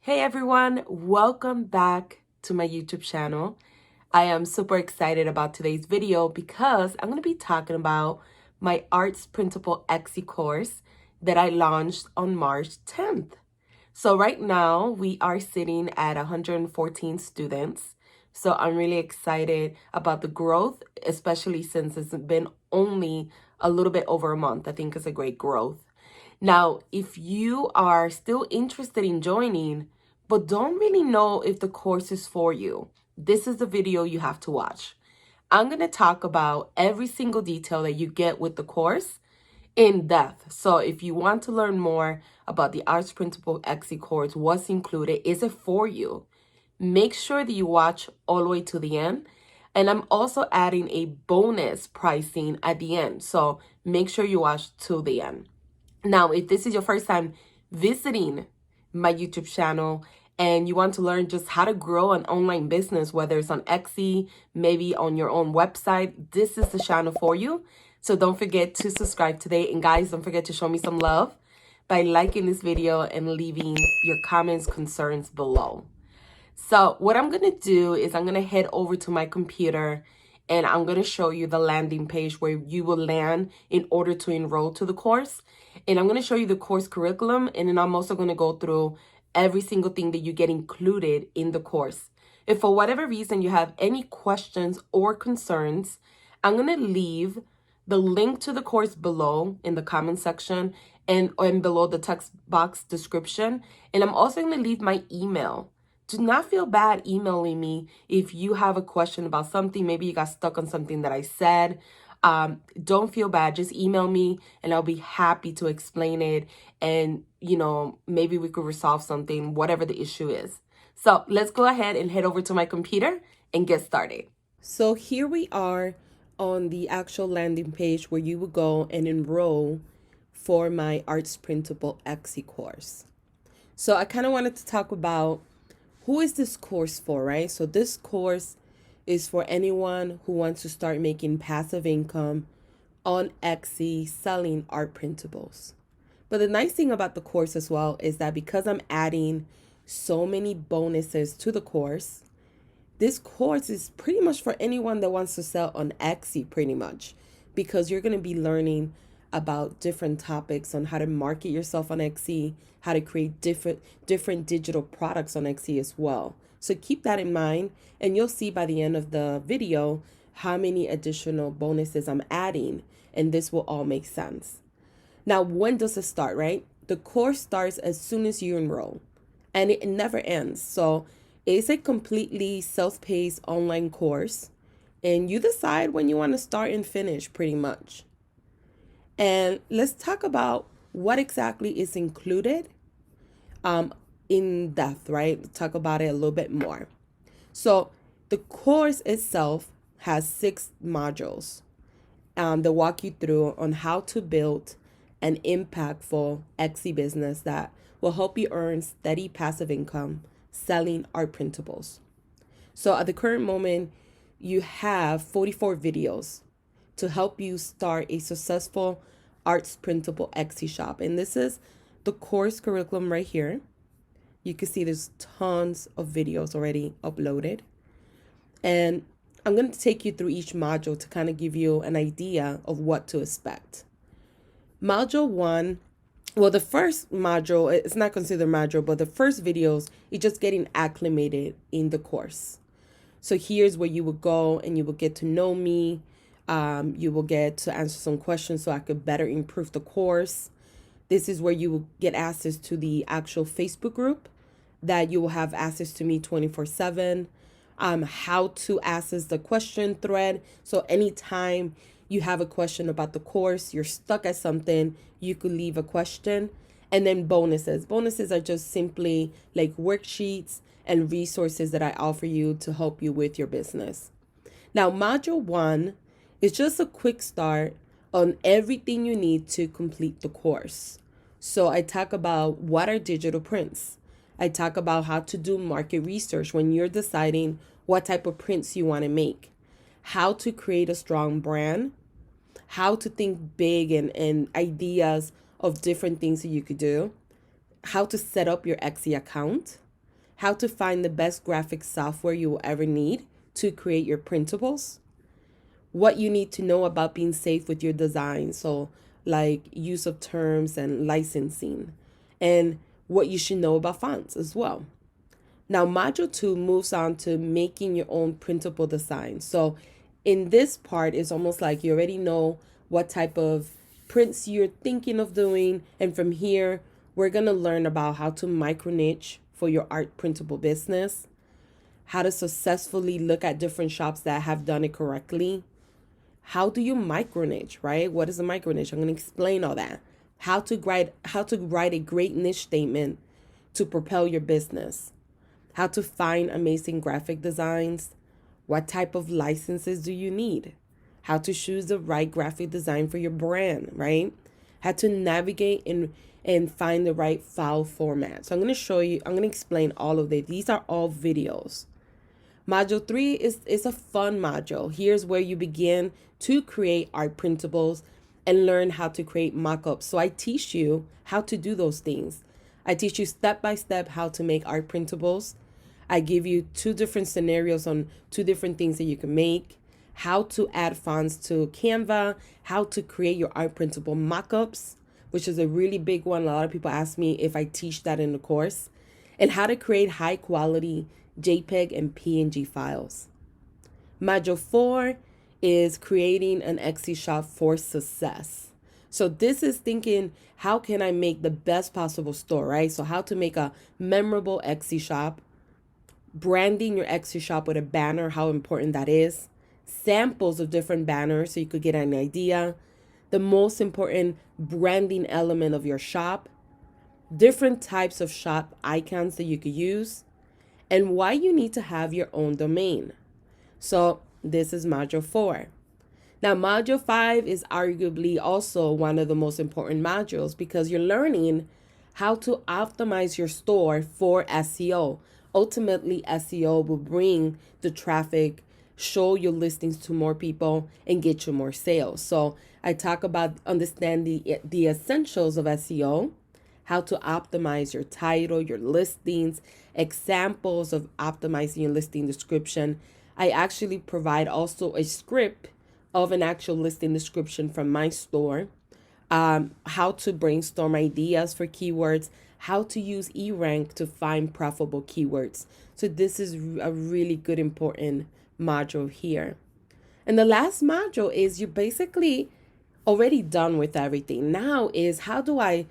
Hey everyone, welcome back to my YouTube channel. I am super excited about today's video because I'm going to be talking about my Arts Printable Etsy course that I launched on March 10th. So right now we are sitting at 114 students. So I'm really excited about the growth, especially since it's been only a little bit over a month. I think it's a great growth. Now, if you are still interested in joining, but don't really know if the course is for you, this is the video you have to watch. I'm going to talk about every single detail that you get with the course in depth. So if you want to learn more about the Arts Printable Etsy course, what's included, is it for you? Make sure that you watch all the way to the end. And I'm also adding a bonus pricing at the end. So make sure you watch to the end. Now, if this is your first time visiting my YouTube channel and you want to learn just how to grow an online business, whether it's on Etsy, maybe on your own website, this is the channel for you. So don't forget to subscribe today. And guys, don't forget to show me some love by liking this video and leaving your comments, concerns below. So what I'm going to do is I'm going to head over to my computer and I'm going to show you the landing page where you will land in order to enroll to the course. And I'm going to show you the course curriculum, and then I'm also going to go through every single thing that you get included in the course. If for whatever reason you have any questions or concerns, I'm going to leave the link to the course below in the comment section and below the text box description. And I'm also going to leave my email. Do not feel bad emailing me if you have a question about something. Maybe you got stuck on something that I said. Don't feel bad. Just email me and I'll be happy to explain it. And, maybe we could resolve something, whatever the issue is. So let's go ahead and head over to my computer and get started. So here we are on the actual landing page where you will go and enroll for my Arts Printable Etsy course. So I kind of wanted to talk about who is this course for, right? So this course is for anyone who wants to start making passive income on Etsy selling art printables. But the nice thing about the course as well is that because I'm adding so many bonuses to the course, this course is pretty much for anyone that wants to sell on Etsy pretty much, because you're going to be learning about different topics on how to market yourself on Etsy, how to create different digital products on Etsy as well. So keep that in mind, and you'll see by the end of the video how many additional bonuses I'm adding, and this will all make sense. Now, when does it start, right? The course starts as soon as you enroll, and it never ends. So it's a completely self-paced online course, and you decide when you want to start and finish pretty much. And let's talk about what exactly is included in depth, right? Let's talk about it a little bit more. So the course itself has 6 modules that walk you through on how to build an impactful Etsy business that will help you earn steady passive income selling art printables. So at the current moment, you have 44 videos to help you start a successful Arts Printable Etsy shop. And this is the course curriculum right here. You can see there's tons of videos already uploaded. And I'm going to take you through each module to kind of give you an idea of what to expect. Module 1, well, the first module, it's not considered module, but the first videos is just getting acclimated in the course. So here's where you will go and you will get to know me. You will get to answer some questions so I could better improve the course. This is where you will get access to the actual Facebook group that you will have access to me 24/7. How to access the question thread. So anytime you have a question about the course, you're stuck at something, you could leave a question. And then bonuses. Bonuses are just simply like worksheets and resources that I offer you to help you with your business. Now, module 1 is just a quick start on everything you need to complete the course. So I talk about what are digital prints. I talk about how to do market research when you're deciding what type of prints you want to make, how to create a strong brand, how to think big and ideas of different things that you could do, how to set up your Etsy account, how to find the best graphic software you will ever need to create your printables, what you need to know about being safe with your design, so like use of terms and licensing, and what you should know about fonts as well. Now, Module 2 moves on to making your own printable design. So in this part, it's almost like you already know what type of prints you're thinking of doing. And from here, we're going to learn about how to micro niche for your art printable business, how to successfully look at different shops that have done it correctly. How do you micro niche, right? What is a micro niche? I'm going to explain all that. How to write a great niche statement to propel your business. How to find amazing graphic designs. What type of licenses do you need? How to choose the right graphic design for your brand, right? How to navigate and find the right file format. So I'm going to explain all of this. These are all videos. Module 3 is a fun module. Here's where you begin to create art printables and learn how to create mock-ups. So I teach you how to do those things. I teach you step by step how to make art printables. I give you 2 different scenarios on 2 different things that you can make, how to add fonts to Canva, how to create your art printable mock-ups, which is a really big one. A lot of people ask me if I teach that in the course, and how to create high quality JPEG and PNG files. Module 4 is creating an Etsy shop for success. So this is thinking, how can I make the best possible store, right? So how to make a memorable Etsy shop, branding your Etsy shop with a banner, how important that is, samples of different banners so you could get an idea, the most important branding element of your shop, different types of shop icons that you could use, and why you need to have your own domain. So this is Module 4. Now, Module 5 is arguably also one of the most important modules because you're learning how to optimize your store for SEO. Ultimately, SEO will bring the traffic, show your listings to more people, and get you more sales. So I talk about understanding the essentials of SEO, how to optimize your title, your listings, examples of optimizing your listing description. I actually provide also a script of an actual listing description from my store, how to brainstorm ideas for keywords, how to use eRank to find profitable keywords. So this is a really good, important module here. And the last module is you're basically already done with everything. Now is how do I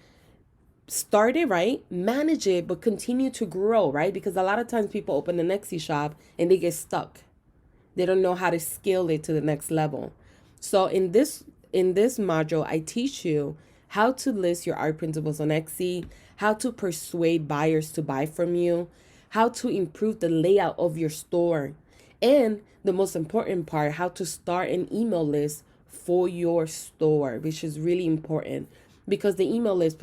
start it, right? Manage it, but continue to grow, right? Because a lot of times people open an Etsy shop and they get stuck. They don't know how to scale it to the next level. So in this module, I teach you how to list your art printables on Etsy, how to persuade buyers to buy from you, how to improve the layout of your store, and the most important part, how to start an email list for your store, which is really important because the email list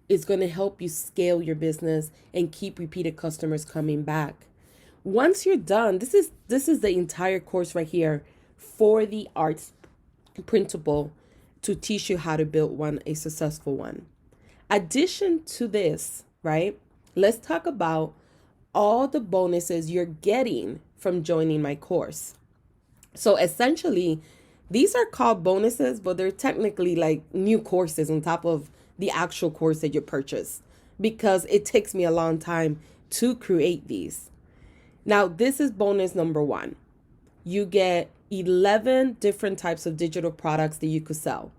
is going to help you scale your business and keep repeated customers coming back. Once you're done, this is the entire course right here for the arts printable to teach you how to build a successful one. Addition to this, right? Let's talk about all the bonuses you're getting from joining my course. So essentially, these are called bonuses, but they're technically like new courses on top of the actual course that you purchase because it takes me a long time to create these. Now, this is bonus number 1. You get 11 different types of digital products that you could sell.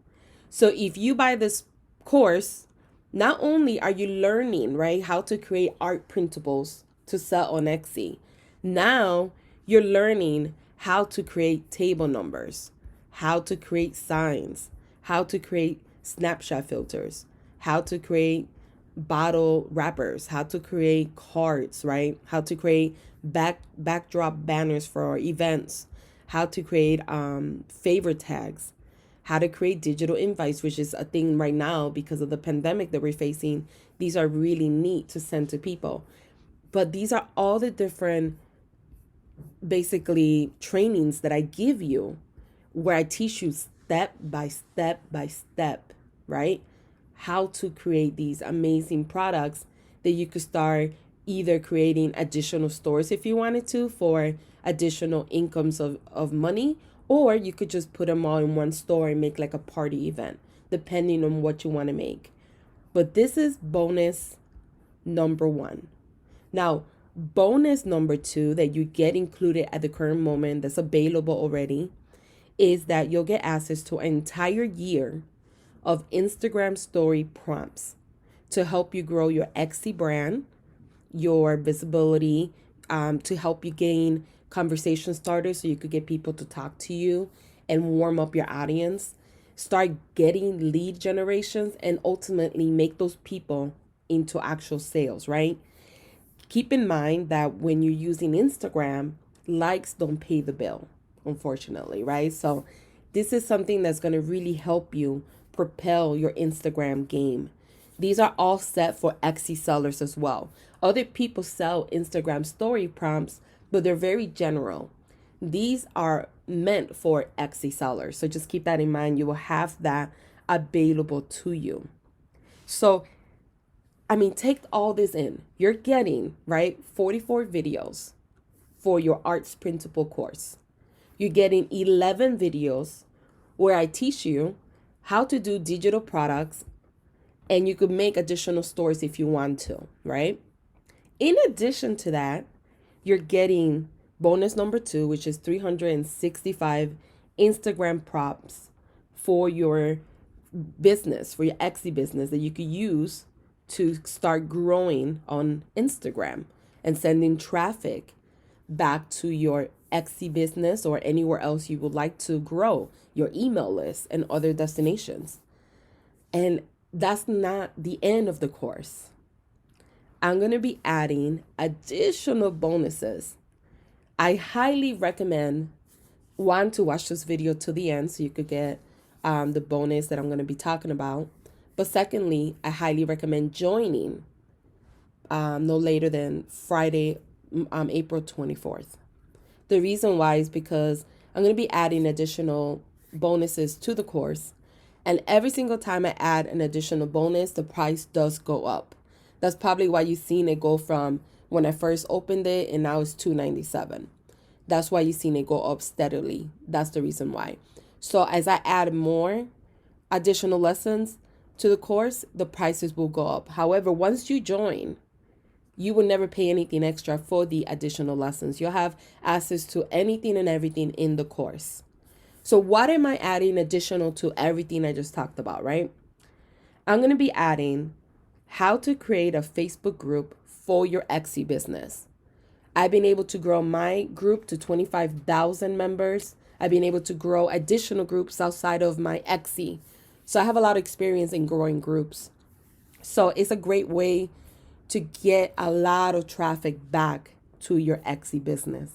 So if you buy this course, not only are you learning, right, how to create art printables to sell on Etsy, now you're learning how to create table numbers, how to create signs, how to create snapshot filters, how to create bottle wrappers, how to create cards, right? How to create backdrop banners for events, how to create favorite tags, how to create digital invites, which is a thing right now because of the pandemic that we're facing. These are really neat to send to people. But these are all the different basically trainings that I give you where I teach you step by step by step, right? How to create these amazing products that you could start either creating additional stores if you wanted to for additional incomes of money, or you could just put them all in one store and make like a party event, depending on what you want to make. But this is bonus number one. Now, bonus number two that you get included at the current moment that's available already is that you'll get access to an entire year of Instagram story prompts to help you grow your Etsy brand, your visibility, to help you gain conversation starters so you could get people to talk to you and warm up your audience, start getting lead generations, and ultimately make those people into actual sales, right? Keep in mind that when you're using Instagram, likes don't pay the bill, unfortunately, right? So this is something that's going to really help you propel your Instagram game. These are all set for Etsy sellers as well. Other people sell Instagram story prompts, but they're very general. These are meant for Etsy sellers. So just keep that in mind. You will have that available to you. So, take all this in. You're getting, right, 44 videos for your Arts Printable course. You're getting 11 videos where I teach you how to do digital products, and you could make additional stores if you want to, right? In addition to that, you're getting bonus number two, which is 365 Instagram prompts for your business, for your Etsy business that you could use to start growing on Instagram and sending traffic back to your Etsy business or anywhere else you would like to grow your email list and other destinations. And that's not the end of the course. I'm going to be adding additional bonuses. I highly recommend to watch this video to the end so you could get the bonus that I'm going to be talking about. But secondly, I highly recommend joining no later than Friday, April 24th. The reason why is because I'm going to be adding additional bonuses to the course. And every single time I add an additional bonus, the price does go up. That's probably why you've seen it go from when I first opened it and now it's $297. That's why you've seen it go up steadily. That's the reason why. So as I add more additional lessons to the course, the prices will go up. However, once you join, you will never pay anything extra for the additional lessons. You'll have access to anything and everything in the course. So what am I adding additional to everything I just talked about, right? I'm going to be adding how to create a Facebook group for your Etsy business. I've been able to grow my group to 25,000 members. I've been able to grow additional groups outside of my Etsy. So I have a lot of experience in growing groups. So it's a great way to get a lot of traffic back to your Etsy business.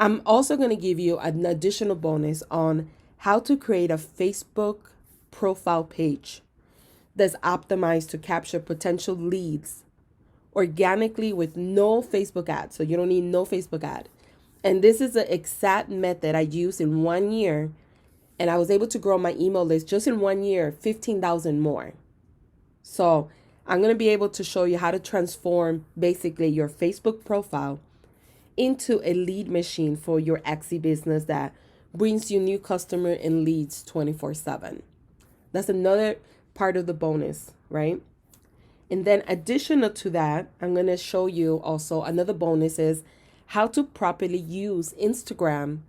I'm also going to give you an additional bonus on how to create a Facebook profile page that's optimized to capture potential leads organically with no Facebook ad. So you don't need no Facebook ad. And this is the exact method I used in 1 year. And I was able to grow my email list just in 1 year, 15,000 more. So I'm going to be able to show you how to transform basically your Facebook profile into a lead machine for your Etsy business that brings you new customer and leads 24/7. That's another part of the bonus, right? And then additional to that, I'm going to show you also another bonus is how to properly use Instagram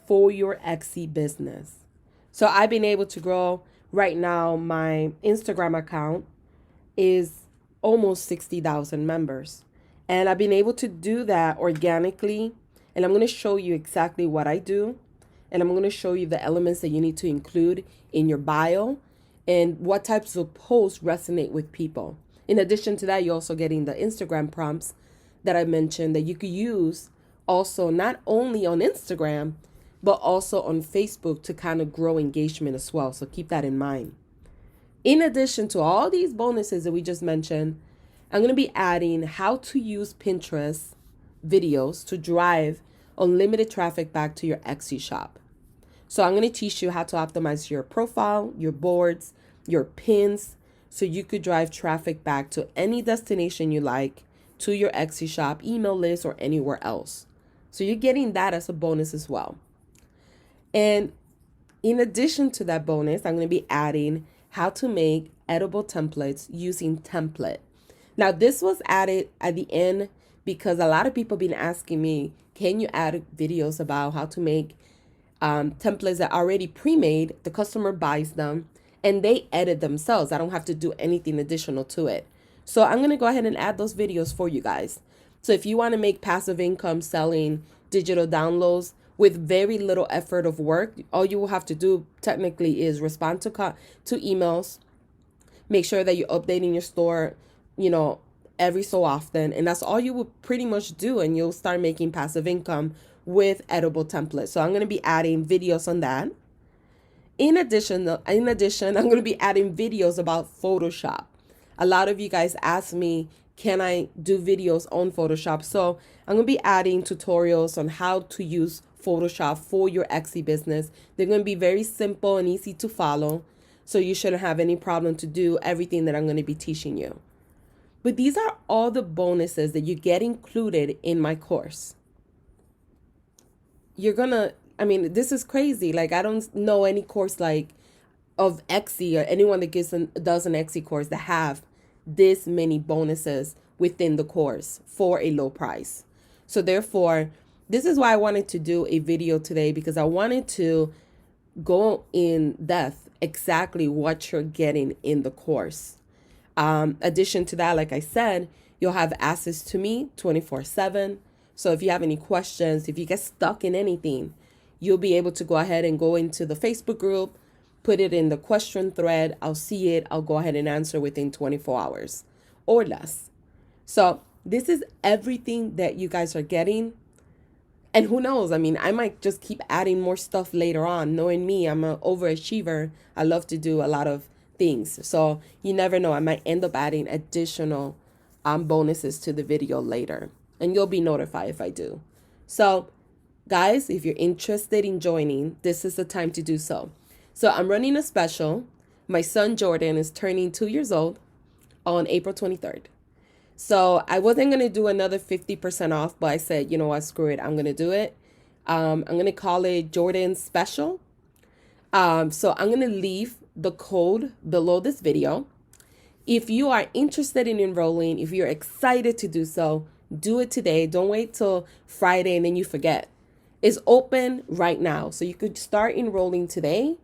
for your Etsy business. So I've been able to grow right now. My Instagram account is almost 60,000 members. And I've been able to do that organically. And I'm going to show you exactly what I do. And I'm going to show you the elements that you need to include in your bio and what types of posts resonate with people. In addition to that, you're also getting the Instagram prompts that I mentioned that you could use also not only on Instagram, but also on Facebook to kind of grow engagement as well. So keep that in mind. In addition to all these bonuses that we just mentioned, I'm going to be adding how to use Pinterest videos to drive unlimited traffic back to your Etsy shop. So I'm going to teach you how to optimize your profile, your boards, your pins, so you could drive traffic back to any destination you like to your Etsy shop, email list, or anywhere else. So you're getting that as a bonus as well. And in addition to that bonus, I'm going to be adding how to make edible templates using template. Now, this was added at the end because a lot of people have been asking me, can you add videos about how to make templates that are already pre-made? The customer buys them and they edit themselves. I don't have to do anything additional to it. So I'm going to go ahead and add those videos for you guys. So if you want to make passive income selling digital downloads with very little effort of work, all you will have to do technically is respond to emails, make sure that you're updating your store, every so often. And that's all you will pretty much do. And you'll start making passive income with edible templates. So I'm going to be adding videos on that. In addition, I'm going to be adding videos about Photoshop. A lot of you guys ask me, can I do videos on Photoshop? So I'm going to be adding tutorials on how to use Photoshop for your Etsy business. They're going to be very simple and easy to follow. So you shouldn't have any problem to do everything that I'm going to be teaching you. But these are all the bonuses that you get included in my course. This is crazy. Like, I don't know any course of Etsy or anyone that does an Etsy course that have this many bonuses within the course for a low price. So therefore, this is why I wanted to do a video today, because I wanted to go in depth exactly what you're getting in the course. Addition to that, like I said, you'll have access to me 24/7. So if you have any questions, if you get stuck in anything, you'll be able to go ahead and go into the Facebook group, put it in the question thread. I'll see it. I'll go ahead and answer within 24 hours or less. So this is everything that you guys are getting. And who knows? I might just keep adding more stuff later on. Knowing me, I'm an overachiever. I love to do a lot of things. So you never know. I might end up adding additional bonuses to the video later. And you'll be notified if I do. So guys, if you're interested in joining, this is the time to do so. So I'm running a special. My son Jordan is turning 2 years old on April 23rd. So I wasn't going to do another 50% off, but I said, you know what, screw it. I'm going to do it. I'm going to call it Jordan's Special. So I'm going to leave the code below this video. If you are interested in enrolling, if you're excited to do so, do it today. Don't wait till Friday and then you forget. It's open right now. So you could start enrolling today,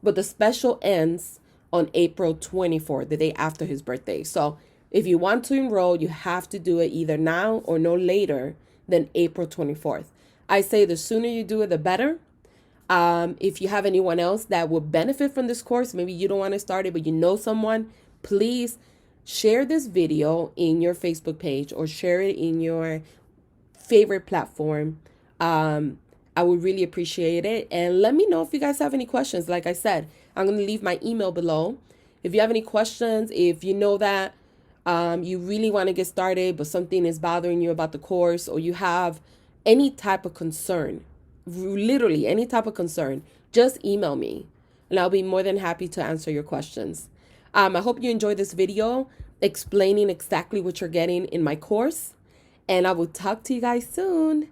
but the special ends on April 24th, the day after his birthday. So if you want to enroll, you have to do it either now or no later than April 24th. I say the sooner you do it, the better. If you have anyone else that would benefit from this course, maybe you don't want to start it, but you know someone, please share this video in your Facebook page or share it in your favorite platform. I would really appreciate it. And let me know if you guys have any questions. Like I said, I'm going to leave my email below. If you have any questions, if you know that you really want to get started, but something is bothering you about the course, or you have any type of concern, literally any type of concern, just email me and I'll be more than happy to answer your questions. I hope you enjoyed this video explaining exactly what you're getting in my course, and I will talk to you guys soon.